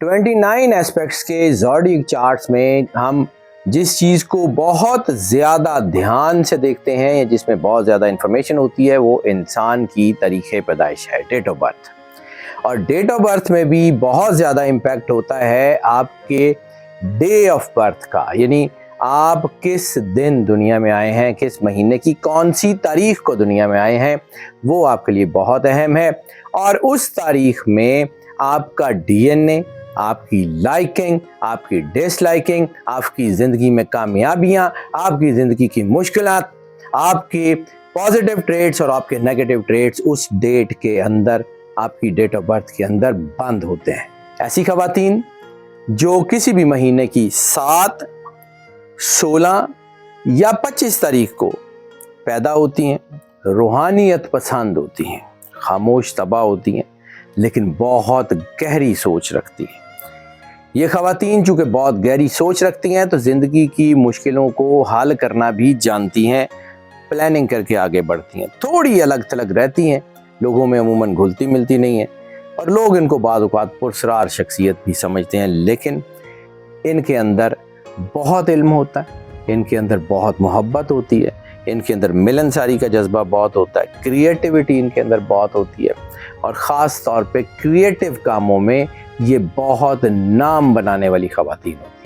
29 aspects کے zodiac charts میں ہم جس چیز کو بہت زیادہ دھیان سے دیکھتے ہیں، جس میں بہت زیادہ انفارمیشن ہوتی ہے، وہ انسان کی تاریخ پیدائش ہے، ڈیٹ آف برتھ۔ اور ڈیٹ آف برتھ میں بھی بہت زیادہ امپیکٹ ہوتا ہے آپ کے ڈے آف برتھ کا، یعنی آپ کس دن دنیا میں آئے ہیں، کس مہینے کی کون سی تاریخ کو دنیا میں آئے ہیں، وہ آپ کے لیے بہت اہم ہے۔ اور اس تاریخ میں آپ کا ڈی این اے، آپ کی لائکنگ، آپ کی ڈس لائکنگ، آپ کی زندگی میں کامیابیاں، آپ کی زندگی کی مشکلات، آپ کے پازیٹیو ٹریٹس اور آپ کے نیگیٹو ٹریٹس اس ڈیٹ کے اندر، آپ کی ڈیٹ آف برتھ کے اندر بند ہوتے ہیں۔ ایسی خواتین جو کسی بھی مہینے کی 7، 16 یا 25 تاریخ کو پیدا ہوتی ہیں، روحانیت پسند ہوتی ہیں، خاموش طبع ہوتی ہیں، لیکن بہت گہری سوچ رکھتی ہیں۔ یہ خواتین چونکہ بہت گہری سوچ رکھتی ہیں تو زندگی کی مشکلوں کو حل کرنا بھی جانتی ہیں، پلاننگ کر کے آگے بڑھتی ہیں، تھوڑی الگ تھلگ رہتی ہیں، لوگوں میں عموماً گھلتی ملتی نہیں ہیں، اور لوگ ان کو بعض اوقات پرسرار شخصیت بھی سمجھتے ہیں، لیکن ان کے اندر بہت علم ہوتا ہے، ان کے اندر بہت محبت ہوتی ہے، ان کے اندر ملنساری کا جذبہ بہت ہوتا ہے، کریٹیوٹی ان کے اندر بہت ہوتی ہے، اور خاص طور پہ کریٹیو کاموں میں یہ بہت نام بنانے والی خواتین ہوتی ہیں۔